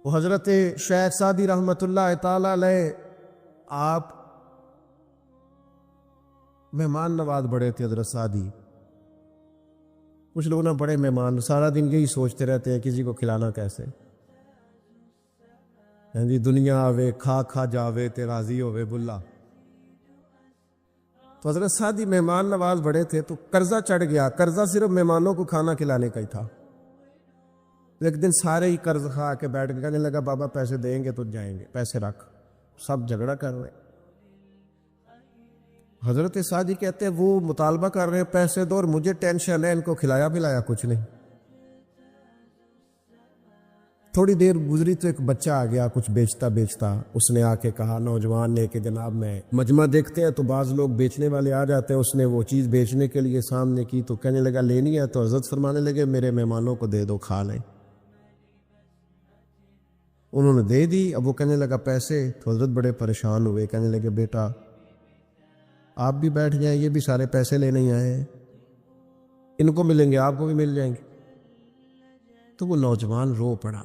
وہ حضرت شیخ سعدی رحمۃ اللہ تعالی علیہ آپ مہمان نواز بڑے تھے حضرت سعدی. کچھ لوگ نا بڑے مہمان سارا دن یہی سوچتے رہتے ہیں کسی کو کھلانا کیسے. جی دنیا آوے کھا کھا جاوے تے راضی ہوے بلا. تو حضرت سعدی مہمان نواز بڑے تھے تو قرضہ چڑھ گیا. قرضہ صرف مہمانوں کو کھانا کھلانے کا ہی تھا. ایک دن سارے ہی قرض کھا کے بیٹھ کے کہنے لگا بابا پیسے دیں گے تو جائیں گے, پیسے رکھ. سب جھگڑا کر رہے. حضرت سعدی کہتے ہیں وہ مطالبہ کر رہے ہیں پیسے دو اور مجھے ٹینشن ہے ان کو کھلایا پلایا کچھ نہیں. تھوڑی دیر گزری تو ایک بچہ آ گیا کچھ بیچتا. اس نے آ کے کہا نوجوان نے کہ جناب میں مجمع دیکھتے ہیں تو بعض لوگ بیچنے والے آ جاتے ہیں. اس نے وہ چیز بیچنے کے لیے سامنے کی تو کہنے لگا لینی ہے. تو حضرت فرمانے لگے میرے مہمانوں کو دے دو کھا لیں. انہوں نے دے دی. اب وہ کہنے لگا پیسے. تو حضرت بڑے پریشان ہوئے, کہنے لگے بیٹا آپ بھی بیٹھ جائیں, یہ بھی سارے پیسے لینے ہی آئے ہیں, ان کو ملیں گے آپ کو بھی مل جائیں گے. تو وہ نوجوان رو پڑا.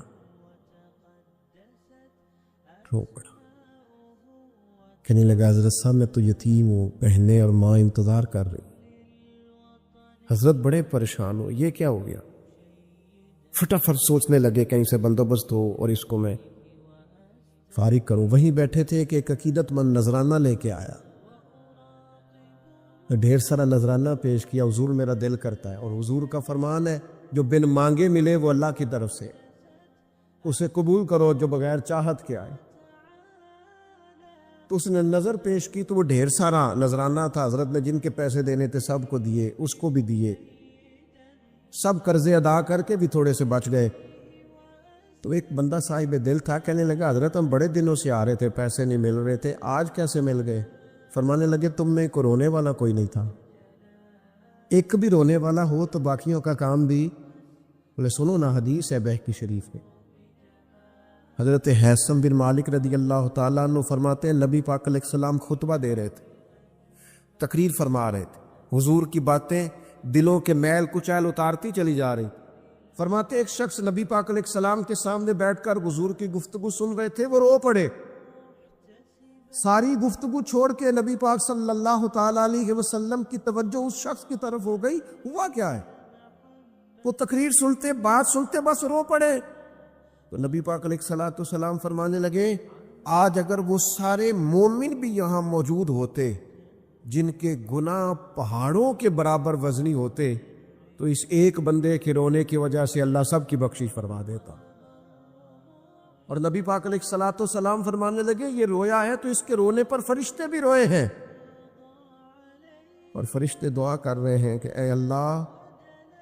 کہنے لگا حضرت صاحب میں تو یتیم ہوں, بہنیں اور ماں انتظار کر رہی. حضرت بڑے پریشان ہو, یہ کیا ہو گیا. فٹافٹ سوچنے لگے کہیں سے بندوبست ہو اور اس کو میں فارغ کروں. وہیں بیٹھے تھے کہ ایک عقیدت مند نذرانہ لے کے آیا. ڈھیر سارا نذرانہ پیش کیا. حضور میرا دل کرتا ہے, اور حضور کا فرمان ہے جو بن مانگے ملے وہ اللہ کی طرف سے, اسے قبول کرو جو بغیر چاہت کے آئے. تو اس نے نظر پیش کی تو وہ ڈھیر سارا نذرانہ تھا. حضرت نے جن کے پیسے دینے تھے سب کو دیے, اس کو بھی دیے. سب قرضے ادا کر کے بھی تھوڑے سے بچ گئے. تو ایک بندہ صاحب دل تھا, کہنے لگا حضرت ہم بڑے دنوں سے آ رہے تھے, پیسے نہیں مل رہے تھے, آج کیسے مل گئے. فرمانے لگے تم میں کو رونے والا کوئی نہیں تھا. ایک بھی رونے والا ہو تو باقیوں کا کام بھی. بولے سنو نا حدیث ہے بہقی شریف میں. حضرت حیثم بن مالک رضی اللہ تعالیٰ عنہ فرماتے ہیں نبی پاک علیہ السلام خطبہ دے رہے تھے, تقریر فرما رہے تھے. حضور کی باتیں دلوں کے میل کچیل اتارتی چلی جا رہی. فرماتے ایک شخص نبی پاک علیہ السلام کے سامنے بیٹھ کر حضور کی گفتگو سن رہے تھے, وہ رو پڑے. ساری گفتگو چھوڑ کے نبی پاک صلی اللہ تعالیٰ علیہ وسلم کی توجہ اس شخص کی طرف ہو گئی. ہوا کیا ہے؟ وہ تقریر سنتے بات سنتے بس رو پڑے. تو نبی پاک علیہ الصلوۃ والسلام فرمانے لگے آج اگر وہ سارے مومن بھی یہاں موجود ہوتے جن کے گناہ پہاڑوں کے برابر وزنی ہوتے تو اس ایک بندے کے رونے کی وجہ سے اللہ سب کی بخشش فرما دیتا. اور نبی پاک علیہ الصلوۃ والسلام فرمانے لگے یہ رویا ہے تو اس کے رونے پر فرشتے بھی روئے ہیں, اور فرشتے دعا کر رہے ہیں کہ اے اللہ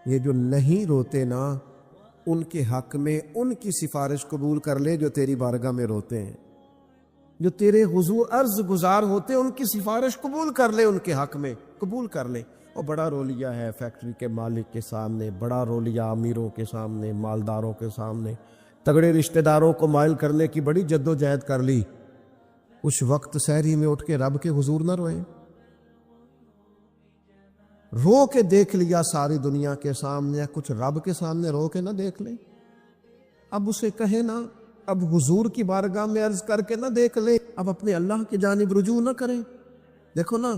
یہ جو نہیں روتے نا ان کے حق میں ان کی سفارش قبول کر لے جو تیری بارگاہ میں روتے ہیں, جو تیرے حضور عرض گزار ہوتے ان کی سفارش قبول کر لے, ان کے حق میں قبول کر لے. اور بڑا رو لیا ہے فیکٹری کے مالک کے سامنے, بڑا رو لیا امیروں کے سامنے, مالداروں کے سامنے, تگڑے رشتہ داروں کو مائل کرنے کی بڑی جد و جہد کر لی. اس وقت سحری میں اٹھ کے رب کے حضور نہ روئے. رو کے دیکھ لیا ساری دنیا کے سامنے, کچھ رب کے سامنے رو کے نہ دیکھ لیں. اب اسے کہے نا, اب حضور کی بارگاہ میں عرض کر کے نہ دیکھ لیں, اب اپنے اللہ کی جانب رجوع نہ کریں. دیکھو نا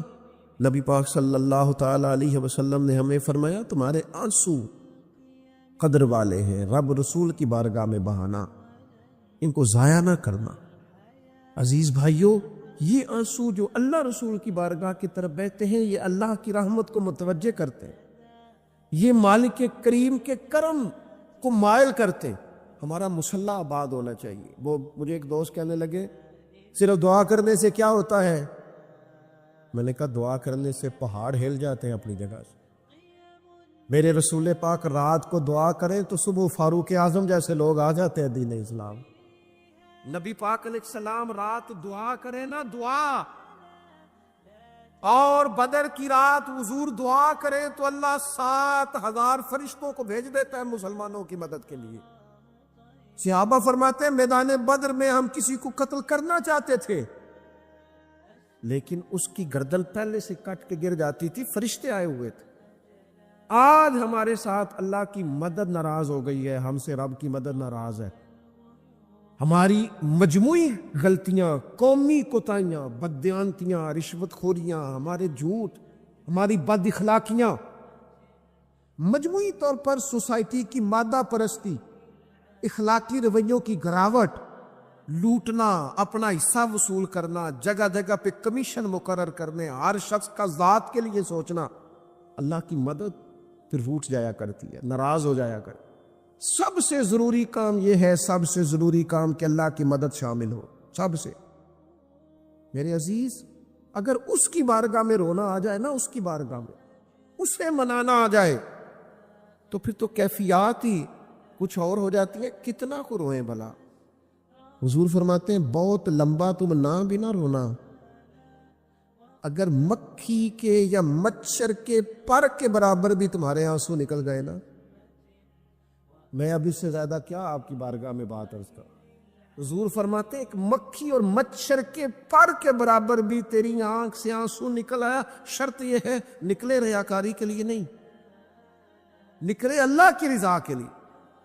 نبی پاک صلی اللہ تعالیٰ علیہ وسلم نے ہمیں فرمایا تمہارے آنسو قدر والے ہیں, رب رسول کی بارگاہ میں بہانا, ان کو ضائع نہ کرنا. عزیز بھائیوں یہ آنسو جو اللہ رسول کی بارگاہ کی طرف بہتے ہیں یہ اللہ کی رحمت کو متوجہ کرتے ہیں, یہ مالک کریم کے کرم کو مائل کرتے ہیں. ہمارا مسلح آباد ہونا چاہیے. وہ مجھے ایک دوست کہنے لگے صرف دعا کرنے سے کیا ہوتا ہے. میں نے کہا دعا کرنے سے پہاڑ ہل جاتے ہیں اپنی جگہ سے. میرے رسول پاک رات کو دعا کریں تو صبح فاروق اعظم جیسے لوگ آ جاتے ہیں دین اسلام. نبی پاک علیہ السلام رات دعا کریں نا, دعا, اور بدر کی رات حضور دعا کریں تو اللہ 7,000 فرشتوں کو بھیج دیتا ہے مسلمانوں کی مدد کے لیے. صحابہ فرماتے ہیں میدان بدر میں ہم کسی کو قتل کرنا چاہتے تھے لیکن اس کی گردن پہلے سے کٹ کے گر جاتی تھی, فرشتے آئے ہوئے تھے. آج ہمارے ساتھ اللہ کی مدد ناراض ہو گئی ہے, ہم سے رب کی مدد ناراض ہے. ہماری مجموعی غلطیاں، قومی کوتاہیاں، بددیانتیاں، رشوت خوریاں، ہمارے جھوٹ، ہماری بد اخلاقیاں، مجموعی طور پر سوسائٹی کی مادہ پرستی، اخلاقی رویوں کی گراوٹ، لوٹنا، اپنا حصہ وصول کرنا، جگہ جگہ پہ کمیشن مقرر کرنے، ہر شخص کا ذات کے لیے سوچنا، اللہ کی مدد پھر روٹ جایا کرتی ہے، ناراض ہو جایا کرتی ہے۔ سب سے ضروری کام یہ ہے، سب سے ضروری کام کہ اللہ کی مدد شامل ہو، سب سے۔ میرے عزیز، اگر اس کی بارگاہ میں رونا آ جائے نا، اس کی بارگاہ میں اسے منانا آ جائے، تو پھر تو کیفیات ہی کچھ اور ہو جاتی ہے۔ کتنا کو روئیں بھلا؟ حضور فرماتے ہیں بہت لمبا تم نہ بھی نہ رونا، اگر مکھی کے یا مچھر کے پر کے برابر بھی تمہارے آنسو نکل گئے نا، میں اب اس سے زیادہ کیا آپ کی بارگاہ میں بات عرض کروں۔ حضور فرماتے ہیں ایک مکھی اور مچھر کے پر کے برابر بھی تیری آنکھ سے آنسو نکل آیا، شرط یہ ہے نکلے ریاکاری کے لیے نہیں، نکلے اللہ کی رضا کے لیے،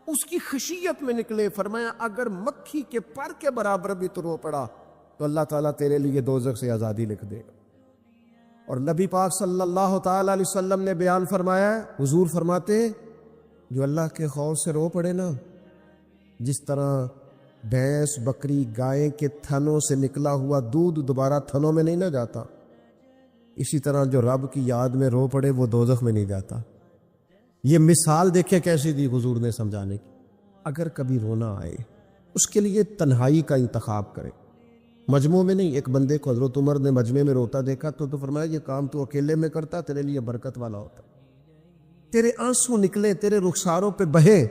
اس کی خشیت میں نکلے۔ فرمایا اگر مکھی کے پر کے برابر بھی تو رو پڑا تو اللہ تعالیٰ تیرے لیے دوزخ سے آزادی لکھ دے گا۔ اور نبی پاک صلی اللہ تعالیٰ علیہ وسلم نے بیان فرمایا ہے، حضور فرماتے جو اللہ کے خوف سے رو پڑے نا، جس طرح بھینس، بکری، گائے کے تھنوں سے نکلا ہوا دودھ دوبارہ تھنوں میں نہیں نہ جاتا، اسی طرح جو رب کی یاد میں رو پڑے وہ دوزخ میں نہیں جاتا۔ یہ مثال دیکھیں کیسی دی حضور نے سمجھانے کی۔ اگر کبھی رونا آئے اس کے لیے تنہائی کا انتخاب کرے، مجموع میں نہیں۔ ایک بندے کو حضرت عمر نے مجمع میں روتا دیکھا تو فرمایا یہ کام تو اکیلے میں کرتا، تیرے لیے برکت والا ہوتا، تیرے آنسو نکلے، تیرے رخساروں پہ بہے۔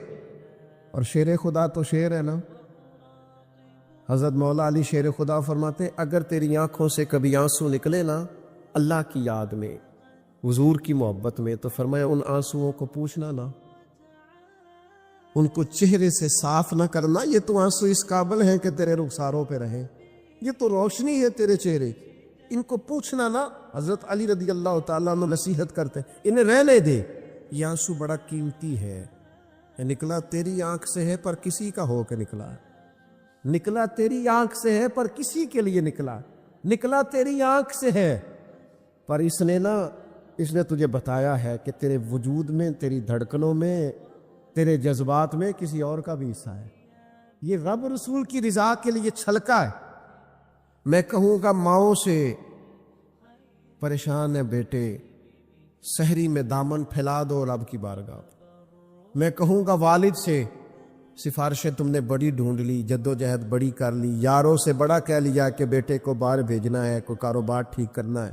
اور شیر خدا تو شیر ہے نا، حضرت مولا علی شیر خدا فرماتے اگر تیری آنکھوں سے کبھی آنسو نکلے نا اللہ کی یاد میں، حضور کی محبت میں، تو فرمایا ان آنسوؤں کو پوچھنا نا، ان کو چہرے سے صاف نہ کرنا، یہ تو آنسو اس قابل ہیں کہ تیرے رخساروں پہ رہیں، یہ تو روشنی ہے تیرے چہرے کی، ان کو پوچھنا نا۔ حضرت علی رضی اللہ تعالیٰ عنہ نصیحت کرتے انہیں رہنے دے، یہ آنسو بڑا قیمتی ہے، یہ نکلا تیری آنکھ سے ہے پر کسی کا ہو کے نکلا، نکلا تیری آنکھ سے ہے پر کسی کے لیے نکلا، نکلا تیری آنکھ سے ہے پر اس نے تجھے بتایا ہے کہ تیرے وجود میں، تیری دھڑکنوں میں، تیرے جذبات میں کسی اور کا بھی حصہ ہے۔ یہ رب رسول کی رضا کے لیے چھلکا ہے۔ میں کہوں گا ماؤں سے پریشان ہے بیٹے، سحری میں دامن پھیلا دو رب کی بارگاہ۔ میں کہوں گا والد سے سفارشیں تم نے بڑی ڈھونڈ لی، جدوجہد بڑی کر لی، یاروں سے بڑا کہہ لیا کہ بیٹے کو باہر بھیجنا ہے، کوئی کاروبار ٹھیک کرنا ہے،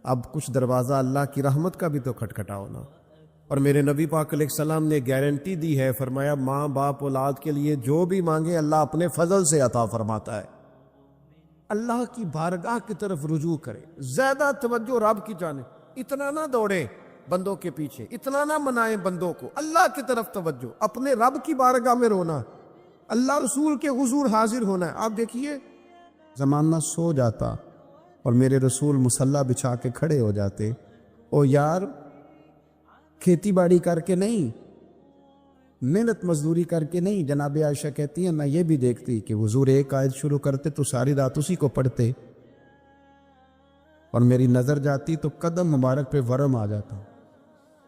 اب کچھ دروازہ اللہ کی رحمت کا بھی تو کھٹکھٹاؤ نا۔ اور میرے نبی پاک علیہ السلام نے گارنٹی دی ہے، فرمایا ماں باپ اولاد کے لیے جو بھی مانگے اللہ اپنے فضل سے عطا فرماتا ہے۔ اللہ کی بارگاہ کی طرف رجوع کرے، زیادہ توجہ رب کی جانب، اتنا نہ دوڑے بندوں کے پیچھے، اتنا نہ منائیں بندوں کو، اللہ کی طرف توجہ، اپنے رب کی بارگاہ میں رونا، اللہ رسول کے حضور حاضر ہونا ہے۔ آپ دیکھیے زمانہ سو جاتا اور میرے رسول مصلی بچھا کے کھڑے ہو جاتے، او یار کھیتی باڑی کر کے نہیں، محنت مزدوری کر کے نہیں۔ جناب عائشہ کہتی ہیں میں یہ بھی دیکھتی کہ حضور ایک آیت شروع کرتے تو ساری رات اسی کو پڑھتے، اور میری نظر جاتی تو قدم مبارک پہ ورم آ جاتا۔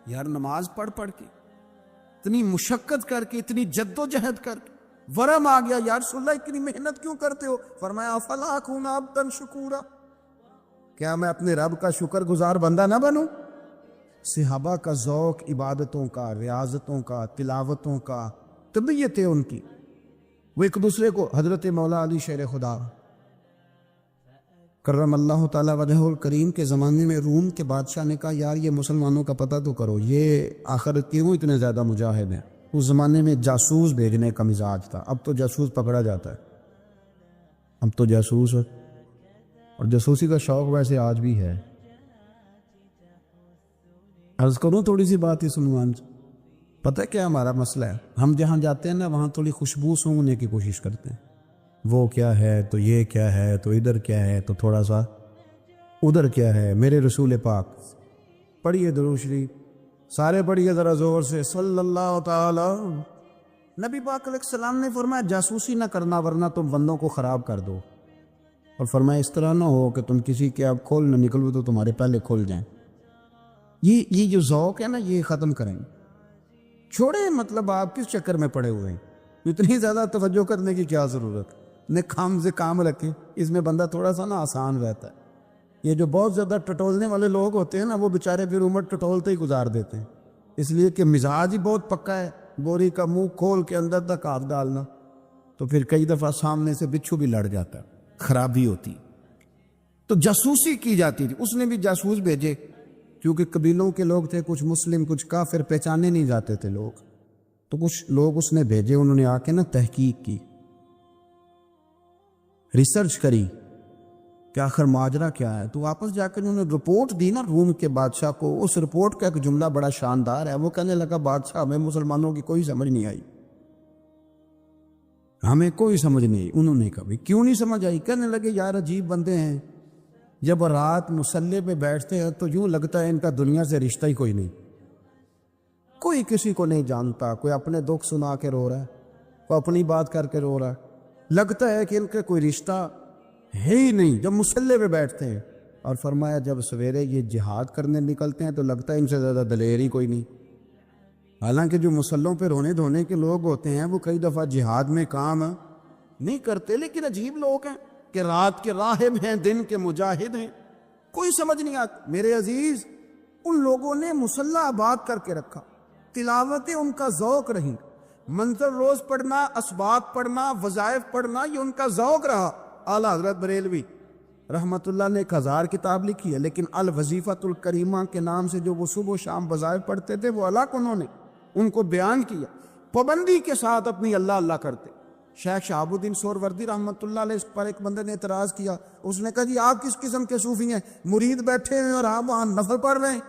یار نماز پڑھ کے، اتنی مشقت کر کے، اتنی جد و جہد کر کے ورم آ گیا، یا رسول اللہ اتنی محنت کیوں کرتے ہو؟ فرمایا افلا اکون عبدا شکورا، کیا میں اپنے رب کا شکر گزار بندہ نہ بنوں؟ صحابہ کا ذوق عبادتوں کا، ریاضتوں کا، تلاوتوں کا، طبیعت ہے ان کی، وہ ایک دوسرے کو، حضرت مولا علی شیر خدا کرم اللہ تعالیٰ وجہ الکریم کے زمانے میں روم کے بادشاہ نے کہا یار یہ مسلمانوں کا پتہ تو کرو، یہ آخر کیوں اتنے زیادہ مجاہد ہیں؟ اس زمانے میں جاسوس بھیجنے کا مزاج تھا، اب تو جاسوس پکڑا جاتا ہے، اب تو جاسوس، اور جاسوسی کا شوق ویسے آج بھی ہے۔ عرض کروں تھوڑی سی بات اس عنوان سے، پتہ کیا ہمارا مسئلہ ہے؟ ہم جہاں جاتے ہیں نا وہاں تھوڑی خوشبو سونگنے کی کوشش کرتے ہیں، وہ کیا ہے تو یہ کیا ہے تو ادھر کیا ہے تو تھوڑا سا ادھر کیا ہے۔ میرے رسول پاک پڑھیے درود شریف، سارے پڑھیے ذرا زور سے، صلی اللہ تعالی نبی پاک علیہ السلام نے فرمایا جاسوسی نہ کرنا ورنہ تم بندوں کو خراب کر دو، اور فرمایا اس طرح نہ ہو کہ تم کسی کے آپ کھول نہ نکلو تو تمہارے پہلے کھول جائیں۔ یہ جو ذوق ہے نا یہ ختم کریں، چھوڑیں، مطلب آپ کس چکر میں پڑے ہوئے ہیں، اتنی زیادہ توجہ کرنے کی کیا ضرورت، نے کام سے کام رکھیں، اس میں بندہ تھوڑا سا نا آسان رہتا ہے۔ یہ جو بہت زیادہ ٹٹولنے والے لوگ ہوتے ہیں نا وہ بیچارے پھر عمر ٹٹولتے ہی گزار دیتے ہیں، اس لیے کہ مزاج ہی بہت پکا ہے، بوری کا منہ کھول کے اندر تک ہاتھ ڈالنا، تو پھر کئی دفعہ سامنے سے بچھو بھی لڑ جاتا ہے، خرابی ہوتی۔ تو جاسوسی کی جاتی تھی، اس نے بھی جاسوس بھیجے، کیونکہ قبیلوں کے لوگ تھے، کچھ مسلم کچھ کافر، پہچانے نہیں جاتے تھے لوگ، تو کچھ لوگ اس نے بھیجے، انہوں نے آ کے نا تحقیق کی، ریسرچ کری کہ آخر ماجرا کیا ہے، تو واپس جا کر انہوں نے رپورٹ دی نا روم کے بادشاہ کو۔ اس رپورٹ کا ایک جملہ بڑا شاندار ہے، وہ کہنے لگا بادشاہ ہمیں مسلمانوں کی کوئی سمجھ نہیں آئی، ہمیں کوئی سمجھ نہیں آئی۔ انہوں نے کہا کیوں نہیں سمجھ آئی؟ کہنے لگے یار عجیب بندے ہیں، جب رات مصلے پہ بیٹھتے ہیں تو یوں لگتا ہے ان کا دنیا سے رشتہ ہی کوئی نہیں، کوئی کسی کو نہیں جانتا، کوئی اپنے دکھ سنا کے رو رہا ہے، کوئی اپنی بات کر کے رو رہا ہے، لگتا ہے کہ ان کا کوئی رشتہ ہے ہی نہیں جب مصلے پہ بیٹھتے ہیں۔ اور فرمایا جب سویرے یہ جہاد کرنے نکلتے ہیں تو لگتا ہے ان سے زیادہ دلیر ہی کوئی نہیں، حالانکہ جو مصلوں پہ رونے دھونے کے لوگ ہوتے ہیں وہ کئی دفعہ جہاد میں کام نہیں کرتے، لیکن عجیب لوگ ہیں کہ رات کے راہب ہیں، دن کے مجاہد ہیں، کوئی سمجھ نہیں آتی۔ میرے عزیز، ان لوگوں نے مصلی آباد کر کے رکھا، تلاوتیں ان کا ذوق رہی، منظر روز پڑھنا، اسباط پڑھنا، وظائف پڑھنا، یہ ان کا ذوق رہا۔ اعلیٰ حضرت بریلوی رحمت اللہ نے 1000 کتاب لکھی ہے، لیکن الوظیفۃ الکریمہ کے نام سے جو وہ صبح و شام وظائف پڑھتے تھے وہ الگ انہوں نے ان کو بیان کیا، پابندی کے ساتھ اپنی اللہ اللہ کرتے۔ شیخ شہاب الدین سہروردی رحمت اللہ علیہ پر ایک بندے نے اعتراض کیا، اس نے کہا جی آپ کس قسم کے صوفی ہیں، مرید بیٹھے ہیں اور آپ وہاں نفل پڑھ رہے ہیں؟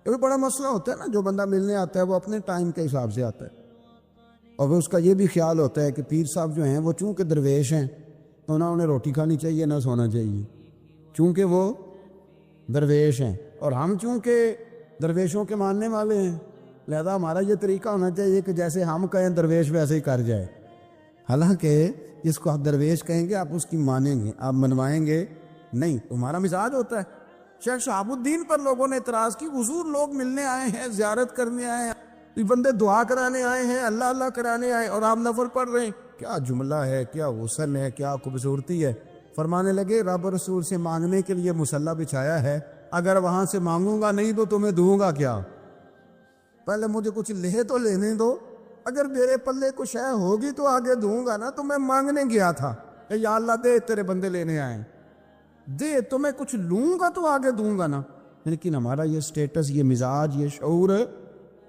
یہ بھی بڑا مسئلہ ہوتا ہے نا، جو بندہ ملنے آتا ہے وہ اپنے ٹائم کے حساب سے آتا ہے، اور وہ اس کا یہ بھی خیال ہوتا ہے کہ پیر صاحب جو ہیں وہ چونکہ درویش ہیں تو نہ انہیں روٹی کھانی چاہیے نہ سونا چاہیے، چونکہ وہ درویش ہیں، اور ہم چونکہ درویشوں کے ماننے والے ہیں لہذا ہمارا یہ طریقہ ہونا چاہیے کہ جیسے ہم کہیں درویش ویسے ہی کر جائے، حالانکہ جس کو آپ درویش کہیں گے آپ اس کی مانیں گے، آپ منوائیں گے نہیں، تمہارا مزاج ہوتا ہے۔ شیخ شہاب الدین پر لوگوں نے اعتراض کی، حضور لوگ ملنے آئے ہیں، زیارت کرنے آئے ہیں، یہ بندے دعا کرانے آئے ہیں، اللہ اللہ کرانے آئے، اور آپ نفل پڑھ رہے ہیں، کیا جملہ ہے، کیا حسن ہے، کیا خوبصورتی ہے۔ فرمانے لگے رب رسول سے مانگنے کے لیے مصلی بچھایا ہے، اگر وہاں سے مانگوں گا نہیں تو تمہیں دوں گا کیا؟ پہلے مجھے کچھ لے تو لینے دو، اگر میرے پلے کچھ ہے ہوگی تو آگے دوں گا نا، تو میں مانگنے گیا تھا کہ یا اللہ دے، تیرے بندے لینے آئے دے، تو میں کچھ لوں گا تو آگے دوں گا نا۔ لیکن ہمارا یہ سٹیٹس، یہ مزاج، یہ شعور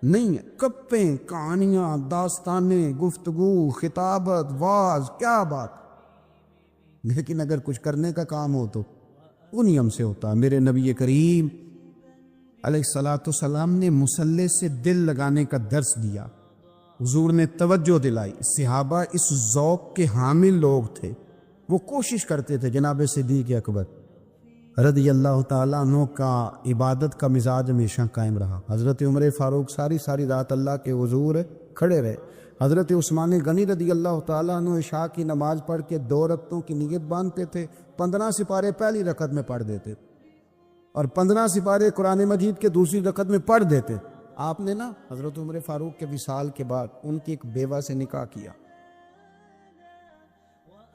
نہیں ہے، گپیں، کہانیاں، داستانیں، گفتگو، خطابت، واز، کیا بات، لیکن اگر کچھ کرنے کا کام ہو تو انہی ہم سے ہوتا ہے۔ میرے نبی کریم علیہ الصلاۃ والسلام نے مصلی سے دل لگانے کا درس دیا، حضور نے توجہ دلائی، صحابہ اس ذوق کے حامل لوگ تھے، وہ کوشش کرتے تھے۔ جناب صدیق اکبر رضی اللہ تعالیٰ عنہ کا عبادت کا مزاج ہمیشہ قائم رہا۔ حضرت عمر فاروق ساری رات اللہ کے حضور کھڑے رہے۔ حضرت عثمان غنی رضی اللہ تعالیٰ عنہ عشاء کی نماز پڑھ کے 2 رکعتوں کی نیت باندھتے تھے، 15 سپارے پہلی رکعت میں پڑھ دیتے اور 15 سپارے قرآن مجید کے دوسری رکعت میں پڑھ دیتے۔ آپ نے نا حضرت عمر فاروق کے وصال کے بعد ان کی ایک بیوہ سے نکاح کیا،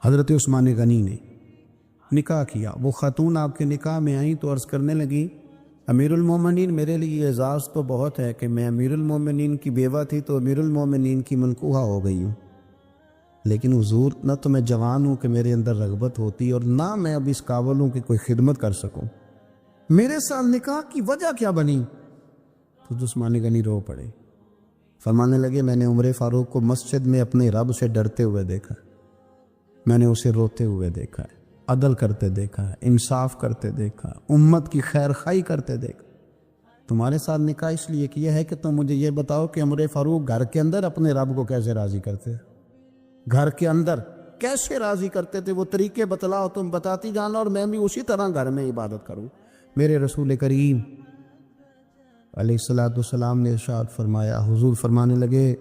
حضرت عثمان غنی نے نکاح کیا۔ وہ خاتون آپ کے نکاح میں آئیں تو عرض کرنے لگی امیر المومنین، میرے لیے اعزاز تو بہت ہے کہ میں امیر المومنین کی بیوہ تھی تو امیر المومنین کی منکوحہ ہو گئی ہوں، لیکن حضور نہ تو میں جوان ہوں کہ میرے اندر رغبت ہوتی اور نہ میں اب اس قابل ہوں کہ کوئی خدمت کر سکوں، میرے ساتھ نکاح کی وجہ کیا بنی؟ تو عثمان غنی رو پڑے، فرمانے لگے میں نے عمر فاروق کو مسجد میں اپنے رب سے ڈرتے ہوئے دیکھا، میں نے اسے روتے ہوئے دیکھا ہے، عدل کرتے دیکھا ہے، انصاف کرتے دیکھا، امت کی خیر خواہی کرتے دیکھا۔ تمہارے ساتھ نکاح اس لیے کیا ہے کہ تم مجھے یہ بتاؤ کہ عمر فاروق گھر کے اندر اپنے رب کو کیسے راضی کرتے، گھر کے اندر کیسے راضی کرتے تھے، وہ طریقے بتلاؤ، تم بتاتی جانا اور میں بھی اسی طرح گھر میں عبادت کروں۔ میرے رسول کریم علیہ الصلوۃ والسلام نے ارشاد فرمایا، حضور فرمانے لگے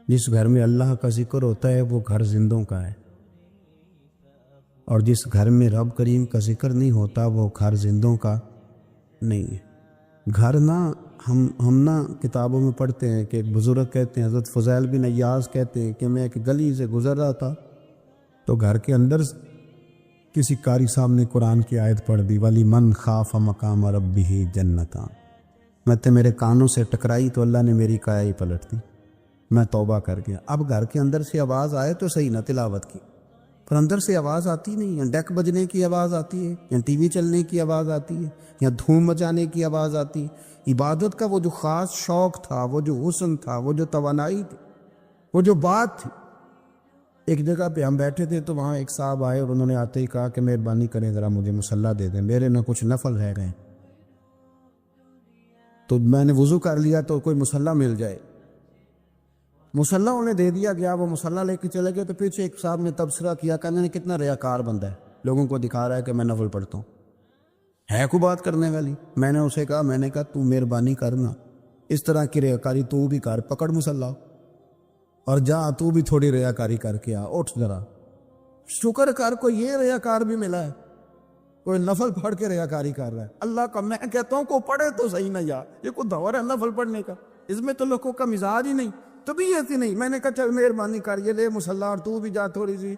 جس گھر میں اللہ کا ذکر ہوتا ہے وہ گھر زندوں کا ہے، اور جس گھر میں رب کریم کا ذکر نہیں ہوتا وہ گھر زندوں کا نہیں ہے۔ گھر نا ہم نا کتابوں میں پڑھتے ہیں کہ ایک بزرگ کہتے ہیں، حضرت فضیل بن ایاز کہتے ہیں کہ میں ایک گلی سے گزر رہا تھا تو گھر کے اندر کسی قاری صاحب نے قرآن کی آیت پڑھ دی، ولی من خاف مقام ربہ جنتان۔ میں تے میرے کانوں سے ٹکرائی تو اللہ نے میری کایا ہی پلٹ دی، میں توبہ کر گیا۔ اب گھر کے اندر سے آواز آئے تو صحیح نہ تلاوت کی، پر اندر سے آواز آتی نہیں، یا ڈیک بجنے کی آواز آتی ہے، یا ٹی وی چلنے کی آواز آتی ہے، یا دھوم مچانے کی آواز آتی ہے۔ عبادت کا وہ جو خاص شوق تھا، وہ جو حسن تھا، وہ جو توانائی تھی، وہ جو بات تھی۔ ایک جگہ پہ ہم بیٹھے تھے تو وہاں ایک صاحب آئے اور انہوں نے آتے ہی کہا کہ مہربانی کریں ذرا مجھے مصلی دے دیں، میرے نہ کچھ نفل رہ گئے۔ تو میں نے وضو کر لیا تو کوئی مصلی مل جائے، مصلی انہیں دے دیا گیا، وہ مصلی لے کے چلے گئے۔ تو پیچھے ایک صاحب نے تبصرہ کیا، کہنے نے کتنا ریاکار بندہ ہے، لوگوں کو دکھا رہا ہے کہ میں نفل پڑھتا ہوں، ہے کوئی بات کرنے والی؟ میں نے اسے کہا، میں نے کہا تو مہربانی کرنا، اس طرح کی ریاکاری تو بھی کر، پکڑ مصلی اور جا تو بھی تھوڑی ریاکاری کر کے آ، اٹھ ذرا، شکر کر کوئی یہ ریاکار بھی ملا ہے، کوئی نفل پڑھ کے ریاکاری کر رہا ہے۔ اللہ کا میں کہتا ہوں کو پڑھے تو صحیح نہ یار، یہ کوئی دور ہے نفل پڑھنے کا؟ اس میں تو لوگوں کا مزاج ہی نہیں، طبیعت ہی نہیں۔ میں نے کہا چل مہربانی کر یہ لے مصلی اور تو بھی جا تھوڑی سی،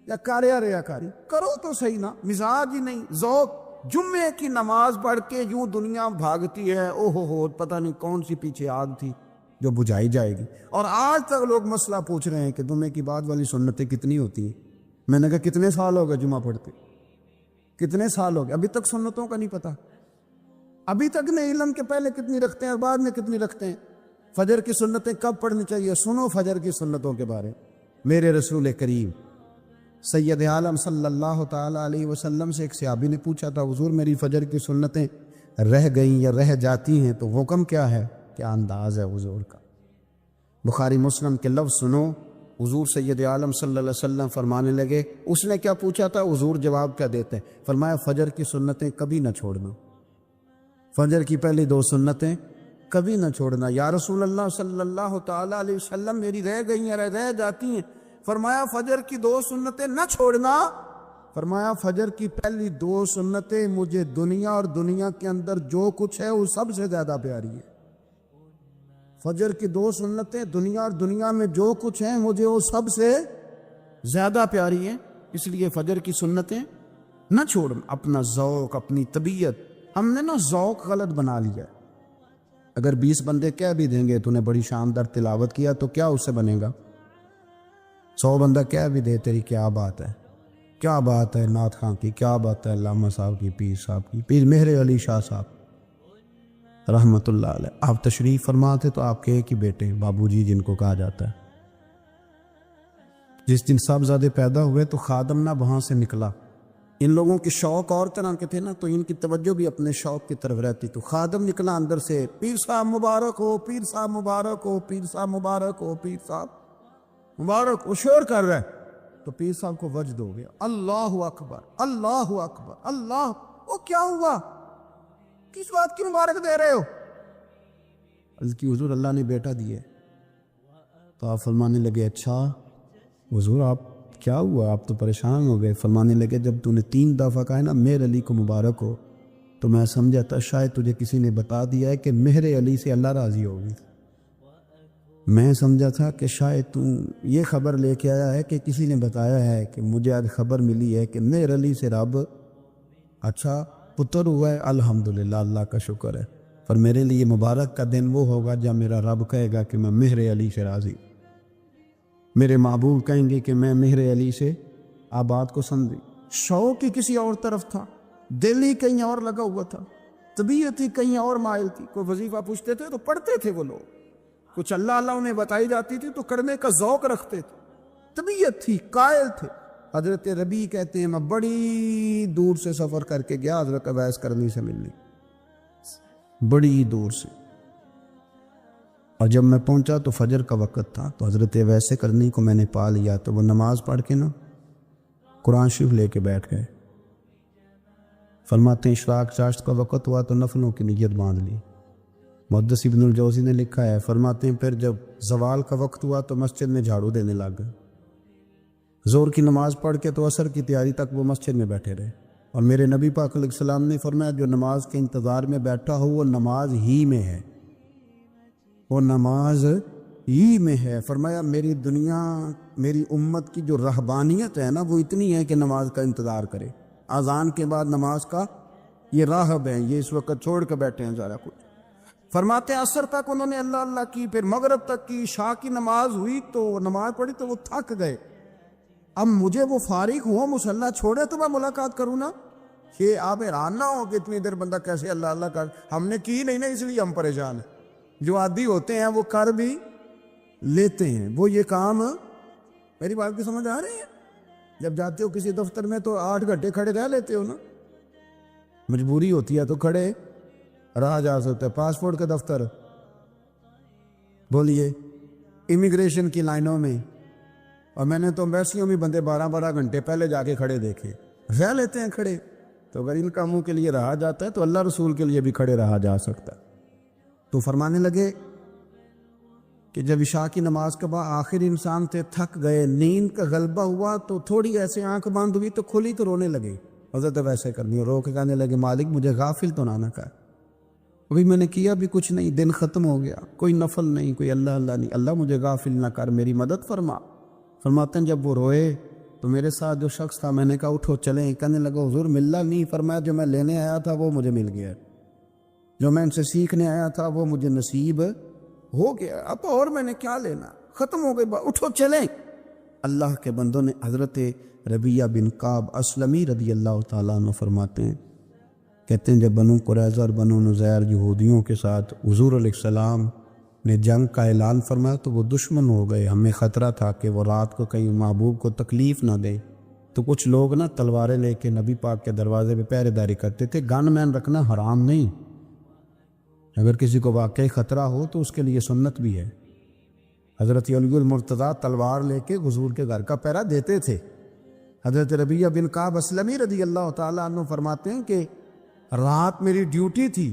یا کاریا ریاکاری کرو تو صحیح نا، مزاج ہی نہیں، ذوق۔ جمعے کی نماز پڑھ کے یوں دنیا بھاگتی ہے، او ہو پتہ نہیں کون سی پیچھے آگ تھی جو بجھائی جائے گی، اور آج تک لوگ مسئلہ پوچھ رہے ہیں کہ جمعے کی بعد والی سنتیں کتنی ہوتی ہیں۔ میں نے کہا کتنے سال ہو گئے جمعہ پڑھتے، کتنے سال ہو گئے، ابھی تک سنتوں کا نہیں پتہ، ابھی تک نہیں علم کے پہلے کتنی رکھتے ہیں اور بعد میں کتنی رکھتے ہیں۔ فجر کی سنتیں کب پڑھنی چاہیے؟ سنو فجر کی سنتوں کے بارے۔ میرے رسول کریم سید عالم صلی اللہ تعالیٰ علیہ وسلم سے ایک صحابی نے پوچھا تھا، حضور میری فجر کی سنتیں رہ گئیں یا رہ جاتی ہیں تو حکم کیا ہے؟ کیا انداز ہے حضور کا؟ بخاری مسلم کے لفظ سنو، حضور سید عالم صلی اللہ علیہ وسلم فرمانے لگے، اس نے کیا پوچھا تھا، حضور جواب کیا دیتے ہیں؟ فرمایا فجر کی سنتیں کبھی نہ چھوڑنا، فجر کی پہلی 2 سنتیں کبھی نہ چھوڑنا۔ یا رسول اللہ صلی اللہ تعالیٰ علیہ وسلم میری رہ گئی ہیں، رہ جاتی ہیں۔ فرمایا فجر کی 2 سنتیں نہ چھوڑنا، فرمایا فجر کی پہلی 2 سنتیں مجھے دنیا اور دنیا کے اندر جو کچھ ہے وہ سب سے زیادہ پیاری ہے۔ فجر کی 2 سنتیں دنیا اور دنیا میں جو کچھ ہیں مجھے وہ سب سے زیادہ پیاری ہیں، اس لیے فجر کی سنتیں نہ چھوڑ۔ اپنا ذوق، اپنی طبیعت، ہم نے نا ذوق غلط بنا لیا ہے۔ اگر 20 بندے کہہ بھی دیں گے تو نے بڑی شاندار تلاوت کیا تو کیا اس سے بنے گا؟ 100 بندہ کہہ بھی دے تیری کیا بات ہے، کیا بات ہے نعت خاں کی، کیا بات ہے علامہ صاحب کی، پیر صاحب کی، پیر مہر علی شاہ صاحب رحمۃ اللہ علیہ، آپ تشریف فرما تھے تو آپ کے ایک ہی بیٹے بابو جی جن کو کہا جاتا ہے، جس دن صاحبزادے پیدا ہوئے تو خادم نہ وہاں سے نکلا۔ ان لوگوں کے شوق اور طرح کے تھے نا، تو ان کی توجہ بھی اپنے شوق کی طرف رہتی، تو خادم نکلا اندر سے، پیر صاحب مبارک ہو، پیر صاحب مبارک ہو، پیر صاحب مبارک ہو، پیر صاحب مبارک ہو، شور کر رہا ہے۔ تو پیر صاحب کو وجد ہو گیا، اللہ اکبر اللہ اکبر اللہ، وہ کیا ہوا، کس بات کی مبارک دے رہے ہو؟ کہ حضور اللہ نے بیٹا دیے۔ تو آپ فرمانے لگے اچھا حضور آپ کیا ہوا، آپ تو پریشان ہو گئے۔ فرمانے لگے جب تو نے 3 دفعہ کہا ہے نا مہر علی کو مبارک ہو، تو میں سمجھا تھا شاید تجھے کسی نے بتا دیا ہے کہ مہر علی سے اللہ راضی ہوگی، میں سمجھا تھا کہ شاید تو یہ خبر لے کے آیا ہے کہ کسی نے بتایا ہے کہ مجھے آج خبر ملی ہے کہ مہر علی سے رب اچھا پتر ہوا ہے، الحمدللہ اللہ کا شکر ہے، پر میرے لیے مبارک کا دن وہ ہوگا جب میرا رب کہے گا کہ میں مہر علی سے راضی، میرے محبوب کہیں گے کہ میں مہر علی سے آباد کو سمجھی۔ شوق ہی کسی اور طرف تھا، دل ہی کہیں اور لگا ہوا تھا، طبیعت ہی کہیں اور مائل تھی۔ کوئی وظیفہ پوچھتے تھے تو پڑھتے تھے وہ لوگ، کچھ اللہ انہیں بتائی جاتی تھی تو کرنے کا ذوق رکھتے تھے، طبیعت تھی، قائل تھے۔ حضرت ربیع کہتے ہیں میں بڑی دور سے سفر کر کے گیا حضرت اویس کرنی سے ملنے، بڑی دور سے، اور جب میں پہنچا تو فجر کا وقت تھا، تو حضرت اویس کرنی کو میں نے پا لیا، تو وہ نماز پڑھ کے نا قرآن شریف لے کے بیٹھ گئے۔ فرماتے ہیں اشراق چاشت کا وقت ہوا تو نفلوں کی نیت باندھ لی، محدث ابن الجوزی نے لکھا ہے، فرماتے ہیں پھر جب زوال کا وقت ہوا تو مسجد میں جھاڑو دینے لگ گئے۔ ظہر کی نماز پڑھ کے تو عصر کی تیاری تک وہ مسجد میں بیٹھے رہے، اور میرے نبی پاک علیہ السلام نے فرمایا جو نماز کے انتظار میں بیٹھا ہو وہ نماز ہی میں ہے، وہ نماز ہی میں ہے۔ فرمایا میری دنیا، میری امت کی جو رہبانیت ہے نا وہ اتنی ہے کہ نماز کا انتظار کرے، اذان کے بعد نماز کا یہ راہب ہیں، یہ اس وقت چھوڑ کے بیٹھے ہیں سارا کچھ۔ فرماتے ہیں عصر تک انہوں نے اللہ اللہ کی، پھر مغرب تک کی، عشاء کی نماز ہوئی تو نماز پڑھی تو وہ تھک گئے۔ اب مجھے وہ فارغ ہوں، مصلی چھوڑے تو میں ملاقات کروں نا۔ یہ آپ حیران نہ ہو کہ اتنی دیر بندہ کیسے اللہ اللہ کر، ہم نے کی نہیں نا اس لیے ہم پریشان ہیں۔ جو عادی ہوتے ہیں وہ کر بھی لیتے ہیں، وہ یہ کام، میری بات کی سمجھ آ رہی ہے؟ جب جاتے ہو کسی دفتر میں تو 8 گھنٹے کھڑے رہ لیتے ہو نا، مجبوری ہوتی ہے تو کھڑے رہا جا سکتا ہے۔ پاسپورٹ کا دفتر، بولیے امیگریشن کی لائنوں میں، اور میں نے تو ایمبیسیوں میں بندے 12 گھنٹے پہلے جا کے کھڑے دیکھے، رہ لیتے ہیں کھڑے۔ تو اگر ان کاموں کے لیے رہا جاتا ہے تو اللہ رسول کے لیے بھی کھڑے رہا جا سکتا ہے۔ تو فرمانے لگے کہ جب عشاء کی نماز کے بعد آخر انسان تھے، تھک گئے، نیند کا غلبہ ہوا تو تھوڑی ایسے آنکھ بند ہوئی تو کھلی تو رونے لگے۔ حضرت ویسے کرنی، رو کے کہنے لگے مالک مجھے غافل تو نہ کر، ابھی میں نے کیا بھی کچھ نہیں، دن ختم ہو گیا، کوئی نفل نہیں، کوئی اللہ اللہ نہیں، اللہ مجھے غافل نہ کر، میری مدد فرما۔ فرماتے ہیں جب وہ روئے تو میرے ساتھ جو شخص تھا میں نے کہا اٹھو چلیں، کہنے لگا حضور ملا نہیں۔ فرمایا جو میں لینے آیا تھا وہ مجھے مل گیا، جو میں ان سے سیکھنے آیا تھا وہ مجھے نصیب ہو گیا، اب اور میں نے کیا لینا، ختم ہو گئی، اٹھو چلیں۔ اللہ کے بندوں نے حضرت ربیہ بن کعب اسلمی رضی اللہ تعالیٰ عنہ فرماتے ہیں، کہتے ہیں جب بنو قریظہ اور بنو نذیر یہودیوں کے ساتھ حضور علیہ السلام نے جنگ کا اعلان فرمایا تو وہ دشمن ہو گئے، ہمیں خطرہ تھا کہ وہ رات کو کہیں محبوب کو تکلیف نہ دے، تو کچھ لوگ نا تلواریں لے کے نبی پاک کے دروازے پہ پہرے داری کرتے تھے۔ گن مین رکھنا حرام نہیں، اگر کسی کو واقعی خطرہ ہو تو اس کے لیے سنت بھی ہے۔ حضرت علی المرتضیٰ تلوار لے کے حضور کے گھر کا پہرا دیتے تھے۔ حضرت ربیہ بن کعب اسلمی رضی اللہ تعالیٰ عنہ فرماتے ہیں کہ رات میری ڈیوٹی تھی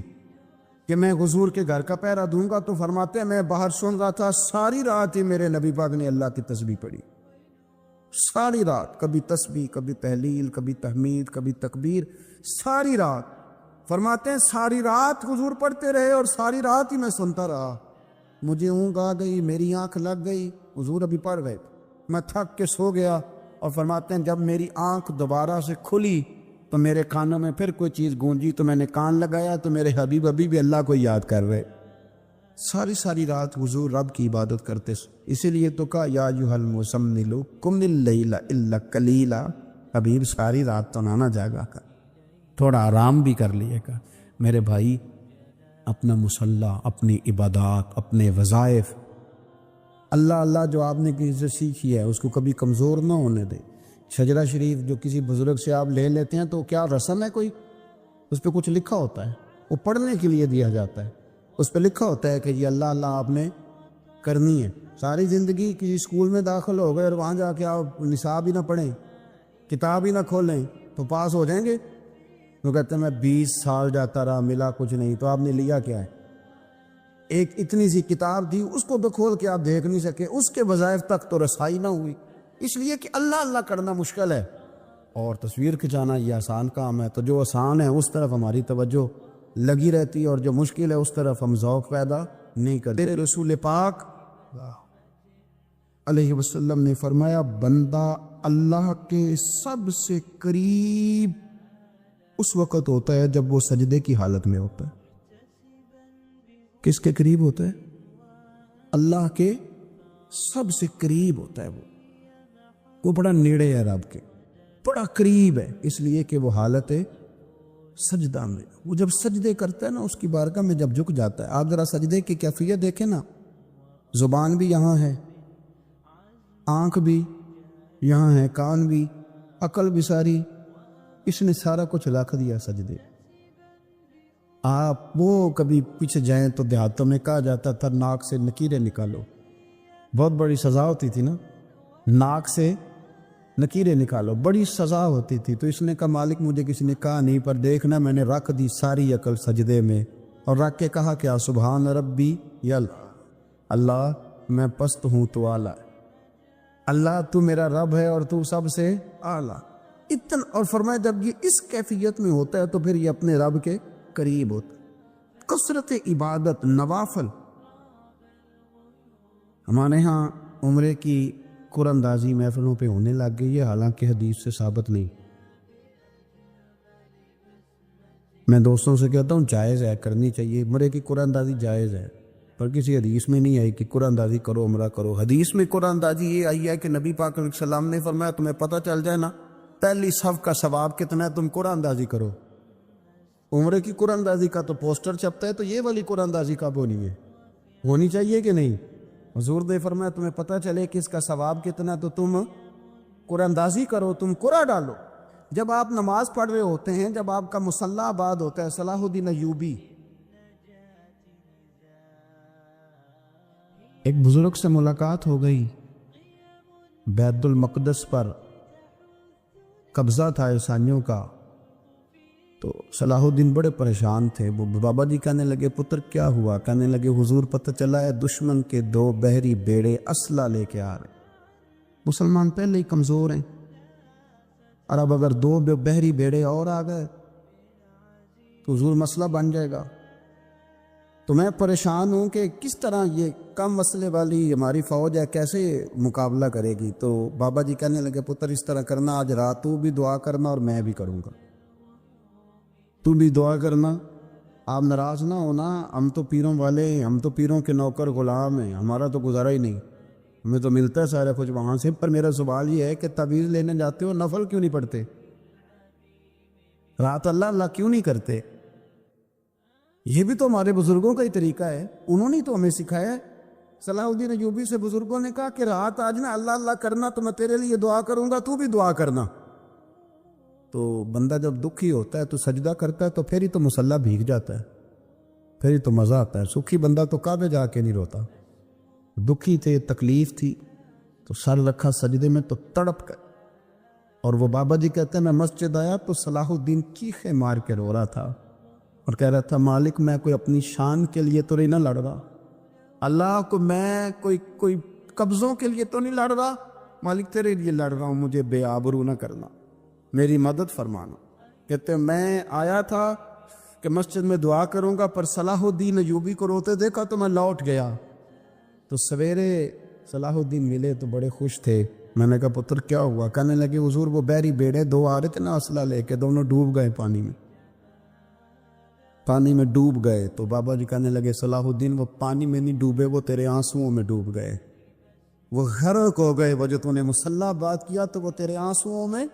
کہ میں حضور کے گھر کا پہرا دوں گا، تو فرماتے ہیں میں باہر سن رہا تھا، ساری رات ہی میرے نبی پاک نے اللہ کی تسبیح پڑھی، ساری رات، کبھی تسبیح، کبھی تہلیل، کبھی تحمید، کبھی تکبیر، ساری رات۔ فرماتے ہیں ساری رات حضور پڑھتے رہے اور ساری رات ہی میں سنتا رہا، مجھے اونگ آ گئی، میری آنکھ لگ گئی، حضور ابھی پڑھ گئے، میں تھک کے سو گیا۔ اور فرماتے ہیں جب میری آنکھ دوبارہ سے کھلی تو میرے کانوں میں پھر کوئی چیز گونجی تو میں نے کان لگایا تو میرے حبیب ابھی بھی اللہ کو یاد کر رہے۔ ساری رات حضور رب کی عبادت کرتے، اسی لیے تو کہا یا ایھا المزمل قم اللیل الا قلیلا، حبیب ساری رات تو نہ جاگا کر، تھوڑا آرام بھی کر لیے گا۔ میرے بھائی اپنا مصلی، اپنی عبادات، اپنے وظائف، اللہ اللہ جو آپ نے کسی سے سیکھی ہے اس کو کبھی کمزور نہ ہونے دیں۔ شجرہ شریف جو کسی بزرگ سے آپ لے لیتے ہیں تو کیا رسم ہے کوئی؟ اس پہ کچھ لکھا ہوتا ہے، وہ پڑھنے کے لیے دیا جاتا ہے، اس پہ لکھا ہوتا ہے کہ یہ اللہ اللہ آپ نے کرنی ہے۔ ساری زندگی کسی اسکول میں داخل ہو گئے اور وہاں جا کے آپ نصاب ہی نہ پڑھیں، کتاب ہی نہ کھولیں تو پاس ہو جائیں گے؟ وہ کہتے ہیں میں 20 سال جاتا رہا ملا کچھ نہیں، تو آپ نے لیا کیا ہے؟ ایک اتنی سی کتاب تھی، اس کو تو کھول کے آپ دیکھ نہیں سکے، اس کے وظائف تک تو رسائی نہ ہوئی، اس لیے کہ اللہ اللہ کرنا مشکل ہے اور تصویر کھنچانا یہ آسان کام ہے۔ تو جو آسان ہے اس طرف ہماری توجہ لگی رہتی ہے اور جو مشکل ہے اس طرف ہم ذوق پیدا نہیں کرتے۔ تیرے رسول پاک علیہ وسلم نے فرمایا بندہ اللہ کے سب سے قریب اس وقت ہوتا ہے جب وہ سجدے کی حالت میں ہوتا ہے۔ کس کے قریب ہوتا ہے؟ اللہ کے سب سے قریب ہوتا ہے، وہ بڑا نیڑے ہے رب کے، بڑا قریب ہے، اس لیے کہ وہ حالت سجدہ میں، وہ جب سجدے کرتا ہے نا اس کی بارگاہ میں جب جھک جاتا ہے۔ آپ ذرا سجدے کی کیفیت دیکھیں نا، زبان بھی یہاں ہے، آنکھ بھی یہاں ہے، کان بھی، عقل بھی ساری، اس نے سارا کچھ رکھ دیا سجدے۔ آپ وہ کبھی پیچھے جائیں تو دیہاتوں میں کہا جاتا تھا ناک سے نکیریں نکالو، بہت بڑی سزا ہوتی تھی نا، ناک سے نکیریں نکالو، بڑی سزا ہوتی تھی۔ تو اس نے کہا مالک مجھے کسی نے کہا نہیں، پر دیکھنا میں نے رکھ دی ساری عقل سجدے میں، اور رکھ کے کہا کیا؟ سبحان ربی یل، اللہ میں پست ہوں تو اعلیٰ، اللہ تو میرا رب ہے اور تو سب سے اعلیٰ اتنا. اور فرمایا جب یہ اس کیفیت میں ہوتا ہے تو پھر یہ اپنے رب کے قریب ہوتا ہے. کثرت عبادت، نوافل. ہمارے ہاں عمرے کی قرآن اندازی محفلوں پہ ہونے لگ گئی ہے، حالانکہ حدیث سے ثابت نہیں. میں دوستوں سے کہتا ہوں جائز ہے، کرنی چاہیے، عمرے کی قرآن اندازی جائز ہے، پر کسی حدیث میں نہیں آئی کہ قرآن اندازی کرو عمرہ کرو. حدیث میں قرآن اندازی یہ آئی ہے کہ نبی پاک علیہ السلام نے فرمایا تمہیں پتہ چل جائے نا پہلی صف کا ثواب کتنا ہے، تم قرآن اندازی کرو. عمرے کی قرآن اندازی کا تو پوسٹر چھپتا ہے، تو یہ والی قرآن اندازی کب ہونی ہے؟ ہونی چاہیے کہ نہیں؟ حضور نے فرمایا تمہیں پتہ چلے کہ اس کا ثواب کتنا تو تم قرآن اندازی کرو، تم قرآن ڈالو. جب آپ نماز پڑھ رہے ہوتے ہیں، جب آپ کا مصلی آباد ہوتا ہے، صلاح الدین ایوبی ایک بزرگ سے ملاقات ہو گئی، بیت المقدس پر قبضہ تھا عیسائیوں کا. تو صلاح الدین بڑے پریشان تھے. وہ بابا جی کہنے لگے پتر کیا ہوا؟ کہنے لگے حضور پتہ چلا ہے دشمن کے 2 بحری بیڑے اسلحہ لے کے آ رہے. مسلمان پہلے ہی کمزور ہیں، اور اب اگر 2 بحری بیڑے اور آ گئے تو حضور مسئلہ بن جائے گا. تو میں پریشان ہوں کہ کس طرح یہ کم مسئلے والی ہماری فوج ہے کیسے مقابلہ کرے گی. تو بابا جی کہنے لگے پتر اس طرح کرنا، آج رات تو بھی دعا کرنا اور میں بھی کروں گا، تو بھی دعا کرنا. آپ ناراض نہ ہونا، ہم تو پیروں والے ہیں، ہم تو پیروں کے نوکر غلام ہیں، ہمارا تو گزارا ہی نہیں، ہمیں تو ملتا ہے سارا کچھ وہاں سے. پر میرا سوال یہ ہے کہ تعویذ لینے جاتے ہو نفل کیوں نہیں پڑھتے؟ رات اللہ اللہ کیوں نہیں کرتے؟ یہ بھی تو ہمارے بزرگوں کا ہی طریقہ ہے، انہوں نے تو ہمیں سکھایا ہے. صلاح الدین ایوبی سے بزرگوں نے کہا کہ رات آج نا اللہ اللہ کرنا، تو میں تیرے لیے دعا کروں گا، تو بھی دعا کرنا. تو بندہ جب دکھی ہوتا ہے تو سجدہ کرتا ہے، تو پھر ہی تو مصلی بھیگ جاتا ہے، پھر ہی تو مزہ آتا ہے. سکھی بندہ تو کعبے جا کے نہیں روتا. دکھی تھے، تکلیف تھی، تو سر رکھا سجدے میں تو تڑپ گئے. اور وہ بابا جی کہتے ہیں میں مسجد آیا تو صلاح الدین چیخے مار کے رو رہا تھا اور کہہ رہا تھا مالک میں کوئی اپنی شان کے لیے تو نہیں نہ لڑ رہا، اللہ کو میں کوئی قبضوں کے لیے تو نہیں لڑ رہا، مالک تیرے لیے لڑ رہا ہوں، مجھے بے آبرو نہ کرنا، میری مدد فرمانا. کہتے ہیں میں آیا تھا کہ مسجد میں دعا کروں گا، پر صلاح الدین ایوبی کو روتے دیکھا تو میں لوٹ گیا. تو سویرے صلاح الدین ملے تو بڑے خوش تھے. میں نے کہا پتر کیا ہوا؟ کہنے لگے حضور وہ بحری بیڑے 2 آ رہے تھے نا اسلحہ لے کے، دونوں ڈوب گئے پانی میں ڈوب گئے. تو بابا جی کہنے لگے صلاح الدین وہ پانی میں نہیں ڈوبے، وہ تیرے آنسوؤں میں ڈوب گئے، وہ غرق ہو گئے. وہ جو تو نے مصلی بات کیا تو وہ تیرے آنسوؤں میں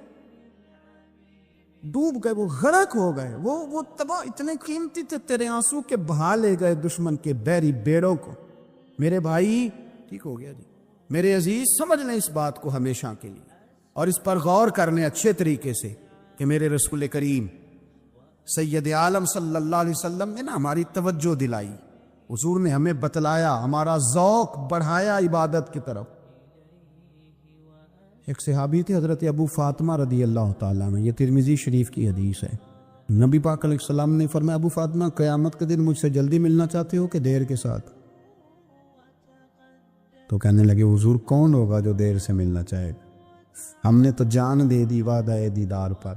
ڈوب گئے، وہ غرق ہو گئے، وہ تباہ اتنے قیمتی تھے، تیرے آنسو کے بہا لے گئے دشمن کے بحری بیڑوں کو. میرے بھائی ٹھیک ہو گیا جی، میرے عزیز سمجھ لیں اس بات کو ہمیشہ کے لیے، اور اس پر غور کرنے اچھے طریقے سے کہ میرے رسول کریم سید عالم صلی اللہ علیہ وسلم نے نا ہماری توجہ دلائی، حضور نے ہمیں بتلایا، ہمارا ذوق بڑھایا عبادت کی طرف. ایک صحابی تھے حضرت ابو فاطمہ رضی اللہ تعالیٰ عنہ، یہ ترمذی شریف کی حدیث ہے. نبی پاک علیہ السلام نے فرمایا ابو فاطمہ قیامت کے دن مجھ سے جلدی ملنا چاہتے ہو کہ دیر کے ساتھ؟ تو کہنے لگے حضور کون ہوگا جو دیر سے ملنا چاہے گا، ہم نے تو جان دے دی وعدہ دیدار پر.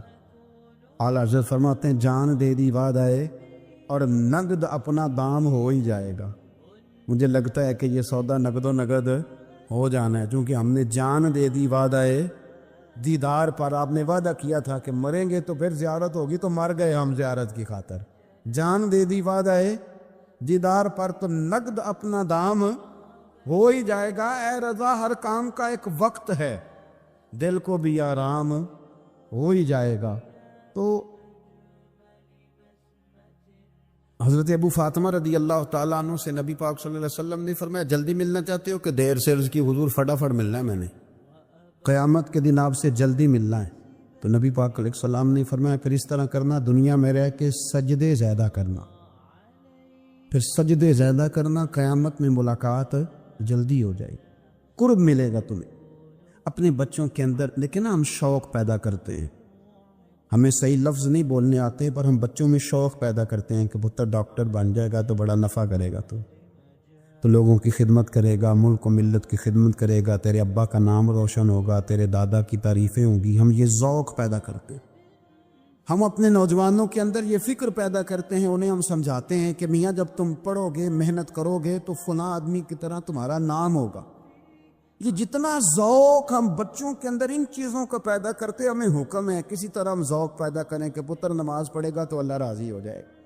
اعلیٰ حضرت فرماتے ہیں جان دے دی وعدہ اور نقد اپنا دام ہو ہی جائے گا. مجھے لگتا ہے کہ یہ سودا نقد و نقد ہو جانا ہے، چونکہ ہم نے جان دے دی وعدہ دیدار پر. آپ نے وعدہ کیا تھا کہ مریں گے تو پھر زیارت ہوگی، تو مر گئے ہم زیارت کی خاطر. جان دے دی وعدہ دیدار پر تو نقد اپنا دام ہو ہی جائے گا. اے رضا ہر کام کا ایک وقت ہے، دل کو بھی آرام ہو ہی جائے گا. تو حضرت ابو فاطمہ رضی اللہ تعالیٰ عنہ سے نبی پاک صلی اللہ علیہ وسلم نے فرمایا جلدی ملنا چاہتے ہو کہ دیر سے؟ عرض کی حضور فٹافٹ ملنا ہے، میں نے قیامت کے دن آپ سے جلدی ملنا ہے. تو نبی پاک علیہ السلام نے فرمایا پھر اس طرح کرنا، دنیا میں رہ کے سجدے زیادہ کرنا، پھر سجدے زیادہ کرنا، قیامت میں ملاقات جلدی ہو جائے، قرب ملے گا تمہیں. اپنے بچوں کے اندر لیکن ہم شوق پیدا کرتے ہیں، ہمیں صحیح لفظ نہیں بولنے آتے پر ہم بچوں میں شوق پیدا کرتے ہیں کہ پتر ڈاکٹر بن جائے گا تو بڑا نفع کرے گا، تو لوگوں کی خدمت کرے گا، ملک و ملت کی خدمت کرے گا، تیرے ابا کا نام روشن ہوگا، تیرے دادا کی تعریفیں ہوں گی۔ ہم یہ ذوق پیدا کرتے ہیں، ہم اپنے نوجوانوں کے اندر یہ فکر پیدا کرتے ہیں، انہیں ہم سمجھاتے ہیں کہ میاں جب تم پڑھو گے، محنت کرو گے تو فلاں آدمی کی طرح تمہارا نام ہوگا۔ یہ جتنا ذوق ہم بچوں کے اندر ان چیزوں کا پیدا کرتے، ہمیں حکم ہے کسی طرح ہم ذوق پیدا کریں کہ پتر نماز پڑھے گا تو اللہ راضی ہو جائے گا۔